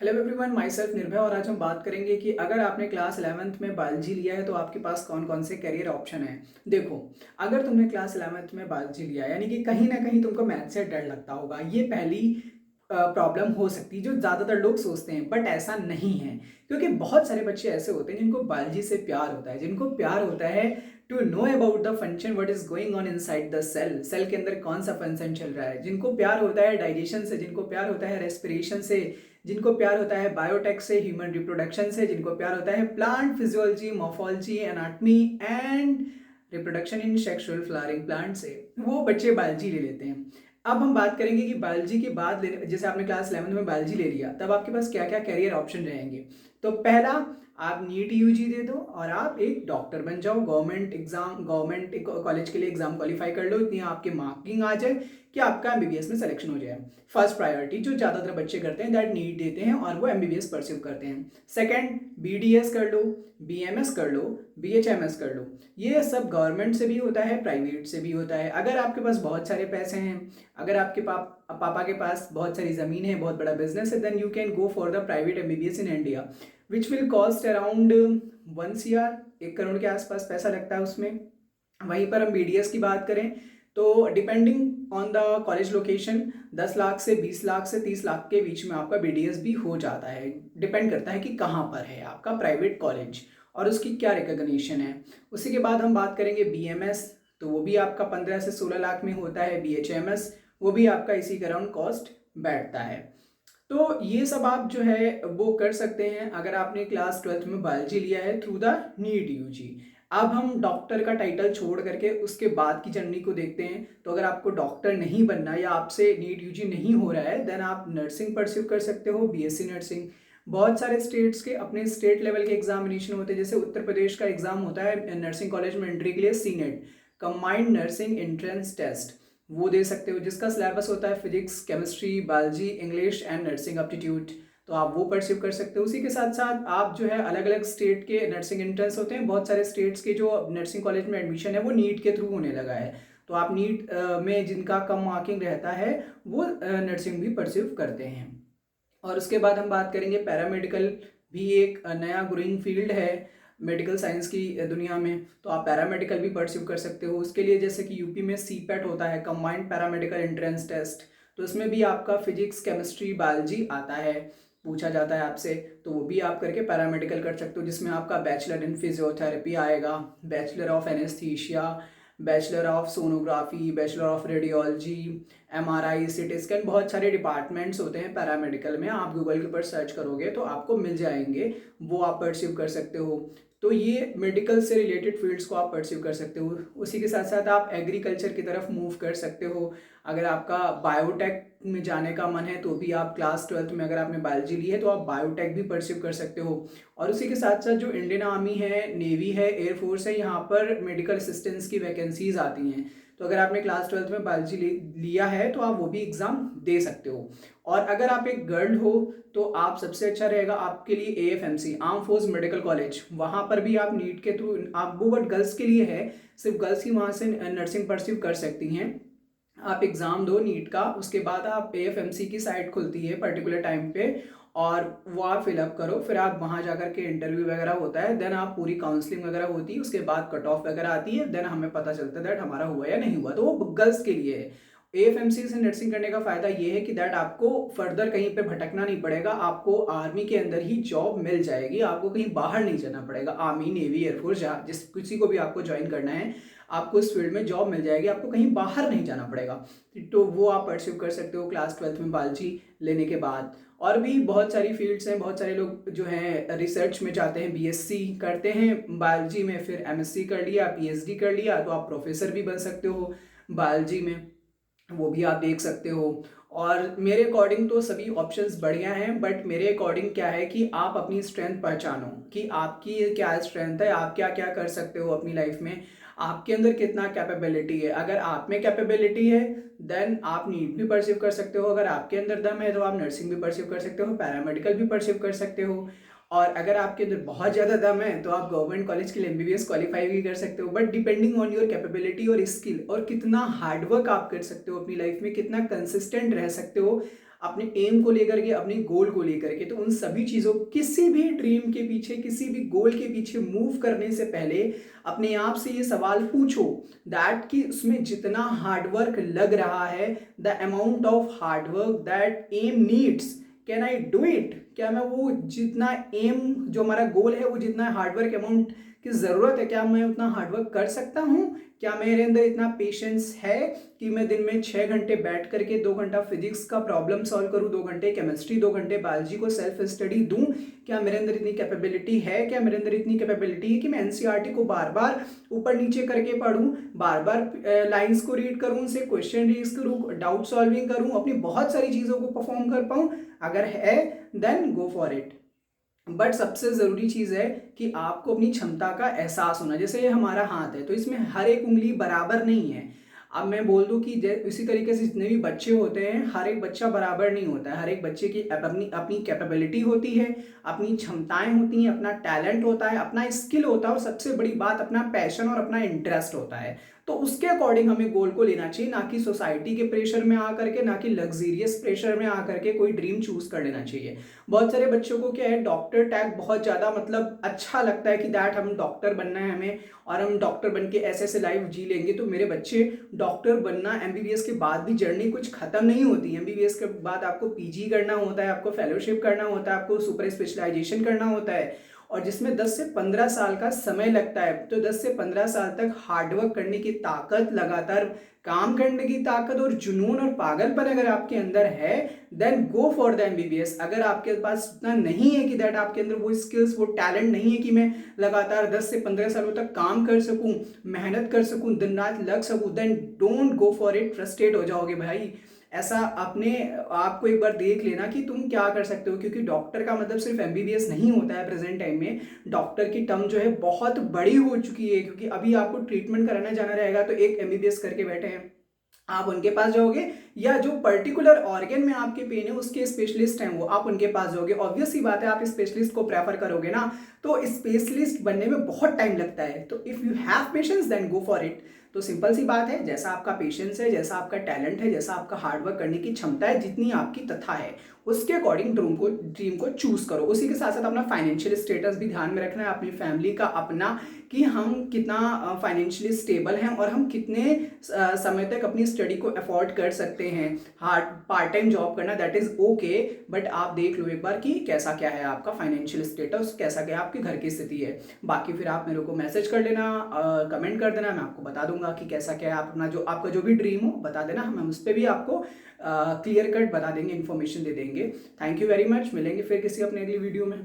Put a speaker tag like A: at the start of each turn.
A: Hello everyone, my self निर्भय और आज हम बात करेंगे कि अगर आपने क्लास 11th में बायोलॉजी लिया है तो आपके पास कौन कौन से करियर ऑप्शन है। देखो, अगर तुमने क्लास 11th में बायोलॉजी लिया यानी कि कहीं ना कहीं तुमको मैथ से डर लगता होगा। ये पहली प्रॉब्लम हो सकती है जो ज़्यादातर लोग सोचते हैं, बट ऐसा नहीं है। क्योंकि बहुत सारे बच्चे ऐसे होते हैं जिनको बायोलॉजी से प्यार होता है, जिनको प्यार होता है to know about the function what is going on inside the cell. Cell के अंदर कौन सा फंक्शन चल रहा है, जिनको प्यार होता है डाइजेशन से, जिनको प्यार होता है रेस्पिरेशन से, जिनको प्यार होता है बायोटेक से, ह्यूमन रिप्रोडक्शन से, जिनको प्यार होता है plant physiology, morphology, anatomy and reproduction in sexual flowering plant से, वो बच्चे बायोलॉजी ले लेते हैं। अब हम बात करेंगे कि बायोलॉजी के बाद जैसे आपने क्लास 11th में बायोलॉजी ले लिया, तब आपके पास क्या क्या कैरियर ऑप्शन रहेंगे। तो पहला, आप नीट यूजी दे दो और आप एक डॉक्टर बन जाओ। गवर्नमेंट कॉलेज के लिए एग्जाम क्वालिफाई कर लो, इतनी आपके मार्किंग आ जाए कि आपका एमबीबीएस में सिलेक्शन हो जाए। फर्स्ट प्रायोरिटी जो ज़्यादातर बच्चे करते हैं, दैट नीट देते हैं और वो एमबीबीएस परस्यू करते हैं। सेकंड, बीडीएस कर लो, बीएमएस कर लो, बीएचएमएस कर लो। ये सब गवर्नमेंट से भी होता है, प्राइवेट से भी होता है। अगर आपके पास बहुत सारे पैसे हैं, अगर आपके पापा के पास बहुत सारी ज़मीन है, बहुत बड़ा बिजनेस है, then you can go for the private MBBS in India which will cost around 1 CR, 1 crore के आसपास पैसा लगता है उसमें। वहीं पर हम बीडीएस की बात करें तो depending on the college location 10 lakh से 20 लाख से 30 लाख के बीच में आपका बीडीएस भी हो जाता है। डिपेंड करता है कि कहाँ पर है आपका प्राइवेट कॉलेज और उसकी क्या रिकॉग्निशन है। उसी के बाद हम बात करेंगे बीएमएस, तो वो भी आपका 15 से 16 लाख में होता है। बीएचएमएस वो भी आपका इसी के अराउंड कॉस्ट बैठता है। तो ये सब आप जो है वो कर सकते हैं अगर आपने क्लास 12th में बायोलॉजी लिया है थ्रू द नीट यूजी। अब हम डॉक्टर का टाइटल छोड़ करके उसके बाद की जर्नी को देखते हैं। तो अगर आपको डॉक्टर नहीं बनना या आपसे नीट यूजी नहीं हो रहा है, देन आप नर्सिंग परस्यू कर सकते हो, बीएससी नर्सिंग। बहुत सारे स्टेट्स के अपने स्टेट लेवल के एग्जामिनेशन होते हैं। जैसे उत्तर प्रदेश का एग्जाम होता है नर्सिंग कॉलेज में एंट्री के लिए, CNET, combined nursing entrance test, वो दे सकते हो, जिसका सिलेबस होता है physics, chemistry, biology, English and nursing aptitude. तो आप वो परस्यू कर सकते हो। उसी के साथ साथ आप जो है अलग अलग स्टेट के नर्सिंग एंट्रेंस होते हैं। बहुत सारे स्टेट्स के जो नर्सिंग कॉलेज में एडमिशन है वो नीट के थ्रू होने लगा है। तो आप नीट में जिनका कम मार्किंग रहता है वो नर्सिंग भी परस्यू करते हैं। और उसके बाद हम बात करेंगे पैरामेडिकल, भी एक नया ग्रोइंग फील्ड है मेडिकल साइंस की दुनिया में। तो आप पैरामेडिकल भी परस्यू कर सकते हो। उसके लिए जैसे कि यूपी में सीपेट होता है, कंबाइंड पैरामेडिकल एंट्रेंस टेस्ट, तो इसमें भी आपका फिजिक्स, केमिस्ट्री, बायोलॉजी आता है, पूछा जाता है आपसे। तो वो भी आप करके पैरामेडिकल कर सकते हो, जिसमें आपका बैचलर इन फिजियोथेरेपी आएगा, bachelor of anaesthesia, bachelor of sonography, bachelor of radiology, MRI, CT scan, बहुत सारे डिपार्टमेंट्स होते हैं पैरामेडिकल में। आप गूगल के ऊपर सर्च करोगे तो आपको मिल जाएंगे, वो आप परस्यू कर सकते हो। तो ये मेडिकल से रिलेटेड फील्ड्स को आप परस्यू कर सकते हो। उसी के साथ साथ आप एग्रीकल्चर की तरफ मूव कर सकते हो। अगर आपका बायोटेक में जाने का मन है तो भी आप क्लास 12th में अगर आपने बायोलॉजी ली है तो आप बायोटेक भी परस्यू कर सकते हो। और उसी के साथ साथ जो इंडियन आर्मी है, नेवी है, एयरफोर्स है, यहाँ पर मेडिकल असिस्टेंट्स की वैकेंसीज आती हैं। तो अगर आपने क्लास 12th में बायोलॉजी लिया है तो आप वो भी एग्ज़ाम दे सकते हो। और अगर आप एक गर्ल हो तो आप सबसे अच्छा रहेगा आपके लिए AFMC, arm force medical college, वहाँ पर भी आप नीट के थ्रू, आप वो बट गर्ल्स के लिए है, सिर्फ गर्ल्स ही वहाँ से नर्सिंग परस्यू कर सकती हैं। आप एग्ज़ाम दो नीट का, उसके बाद आप एएफएमसी की साइट खुलती है पर्टिकुलर टाइम पे, और वो आप फिलअप करो, फिर आप वहाँ जाकर के इंटरव्यू वगैरह होता है, देन आप पूरी काउंसलिंग वगैरह होती है, उसके बाद कट ऑफ वगैरह आती है, देन हमें पता चलता है दैट हमारा हुआ या नहीं हुआ। तो वो गर्ल्स के लिए है। एएफएमसी से नर्सिंग करने का फायदा ये है कि दैट आपको फर्दर कहीं पे भटकना नहीं पड़ेगा, आपको आर्मी के अंदर ही जॉब मिल जाएगी, आपको कहीं बाहर नहीं जाना पड़ेगा। आर्मी, नेवी, एयरफोर्स, जहाँ जिस किसी को भी आपको ज्वाइन करना है आपको इस फील्ड में जॉब मिल जाएगी, आपको कहीं बाहर नहीं जाना पड़ेगा। तो वो आप परस्यू कर सकते हो क्लास 12th में बायोलॉजी लेने के बाद। और भी बहुत सारी फील्ड्स हैं, बहुत सारे लोग जो हैं रिसर्च में जाते हैं, बीएससी करते हैं बायोलॉजी में, फिर एमएससी कर लिया, पीएचडी कर लिया, तो आप प्रोफेसर भी बन सकते हो बायोलॉजी में, वो भी आप देख सकते हो। और मेरे अकॉर्डिंग तो सभी ऑप्शंस बढ़िया हैं, बट मेरे अकॉर्डिंग क्या है कि आप अपनी स्ट्रेंथ पहचानो कि आपकी क्या स्ट्रेंथ है, आप क्या क्या कर सकते हो अपनी लाइफ में, आपके अंदर कितना कैपेबिलिटी है। अगर आप में कैपेबिलिटी है देन आप नीट भी परस्यू कर सकते हो, अगर आपके अंदर दम है तो आप नर्सिंग भी परस्यू कर सकते हो, पैरामेडिकल भी परस्यू कर सकते हो। और अगर आपके अंदर बहुत ज़्यादा दम है तो आप गवर्नमेंट कॉलेज के लिए एमबीबीएस क्वालिफाई भी कर सकते हो। But depending on your capability और स्किल, और कितना हार्डवर्क आप कर सकते हो अपनी लाइफ में, कितना कंसिस्टेंट रह सकते हो अपने एम को लेकर के, अपनी गोल को लेकर के। तो उन सभी चीज़ों, किसी भी ड्रीम के पीछे, किसी भी गोल के पीछे मूव करने से पहले अपने आप से ये सवाल पूछो दैट कि उसमें जितना हार्डवर्क लग रहा है, the amount of hard work that M needs, can I do it? क्या मैं वो जितना एम, जो हमारा गोल है, वो जितना हार्डवर्क अमाउंट की ज़रूरत है, क्या मैं उतना हार्डवर्क कर सकता हूँ? क्या मेरे अंदर इतना पेशेंस है कि मैं दिन में 6 घंटे बैठ करके 2 घंटा फिजिक्स का प्रॉब्लम सॉल्व करूँ, 2 घंटे केमिस्ट्री, 2 घंटे बायोलॉजी को सेल्फ स्टडी दूँ? क्या मेरे अंदर इतनी कैपेबिलिटी है? क्या मेरे अंदर इतनी कैपेबिलिटी है कि मैं एनसीईआरटी को बार बार ऊपर नीचे करके पढूं, बार बार लाइंस को रीड करूं, उनसे क्वेश्चन रीड करूं, डाउट सॉल्विंग करूं, अपनी बहुत सारी चीज़ों को परफॉर्म कर पाऊं? अगर है then go for it. But सबसे ज़रूरी चीज़ है कि आपको अपनी क्षमता का एहसास होना। जैसे हमारा हाथ है, तो इसमें हर एक उंगली बराबर नहीं है। अब मैं बोल दूं कि इसी तरीके से जितने भी बच्चे होते हैं, हर एक बच्चा बराबर नहीं होता है। हर एक बच्चे की अपनी अपनी कैपेबिलिटी होती है, अपनी क्षमताएं होती हैं, अपना टैलेंट होता है, अपना स्किल होता है, और सबसे बड़ी बात अपना पैशन और अपना इंटरेस्ट होता है। तो उसके अकॉर्डिंग हमें गोल को लेना चाहिए, ना कि सोसाइटी के प्रेशर में आकर के, ना कि लग्जीरियस प्रेशर में आकर के कोई ड्रीम चूज कर लेना चाहिए। बहुत सारे बच्चों को क्या है, डॉक्टर टैग बहुत ज़्यादा मतलब अच्छा लगता है कि दैट हम डॉक्टर बनना है हमें, और हम डॉक्टर बन के ऐसे ऐसे लाइफ जी लेंगे। तो मेरे बच्चे, डॉक्टर बनना, एमबीबीएस के बाद भी जर्नी कुछ खत्म नहीं होती है। एमबीबीएस के बाद आपको पीजी करना होता है, आपको फेलोशिप करना होता है, आपको सुपर स्पेशलाइजेशन करना होता है, और जिसमें 10 से 15 साल का समय लगता है। तो 10 से 15 साल तक हार्डवर्क करने की ताकत, लगातार काम करने की ताकत और जुनून और पागलपन अगर आपके अंदर है, then go for the MBBS. अगर आपके पास इतना नहीं है कि दैट आपके अंदर वो स्किल्स, वो टैलेंट नहीं है कि मैं लगातार 10 से 15 सालों तक काम कर सकूं, मेहनत कर सकूं, दिन रात लग सकूं, then don't go for it. Frustrate हो जाओगे भाई। ऐसा अपने आपको एक बार देख लेना कि तुम क्या कर सकते हो, क्योंकि डॉक्टर का मतलब सिर्फ एमबीबीएस नहीं होता है। प्रेजेंट टाइम में डॉक्टर की टर्म जो है बहुत बड़ी हो चुकी है, क्योंकि अभी आपको ट्रीटमेंट कराने जाना रहेगा तो एक एमबीबीएस करके बैठे हैं, आप उनके पास जाओगे, या जो पर्टिकुलर ऑर्गन में आपके पेन है उसके स्पेशलिस्ट हैं वो, आप उनके पास जाओगे। ऑब्वियस सी बात है, आप स्पेशलिस्ट को प्रेफर करोगे ना। तो स्पेशलिस्ट बनने में बहुत टाइम लगता है। तो if you have patience then go for it. तो सिंपल सी बात है, जैसा आपका पेशेंस है, जैसा आपका टैलेंट है, जैसा आपका हार्डवर्क करने की क्षमता है, जितनी आपकी तथा है, उसके अकॉर्डिंग ड्रीम को चूज करो। उसी के साथ साथ अपना फाइनेंशियल स्टेटस भी ध्यान में रखना है, अपनी फैमिली का, अपना, कि हम कितना फाइनेंशियली स्टेबल हैं और हम कितने समय तक अपनी स्टडी को अफोर्ड कर सकते हैं। हार्ड पार्ट टाइम जॉब करना दैट इज़ ओके, बट आप देख लो एक बार कि कैसा क्या है आपका फाइनेंशियल स्टेटस, कैसा क्या आपके घर की स्थिति है। बाकी फिर आप मेरे को मैसेज कर देना, कमेंट कर देना, मैं आपको बता दूंगा कि कैसा क्या है। आप अपना जो आपका जो भी ड्रीम हो बता देना, हम उस पर भी आपको क्लियर कट बता देंगे, इन्फॉर्मेशन दे देंगे। Thank you very much. मिलेंगे फिर किसी अपने अगली वीडियो में।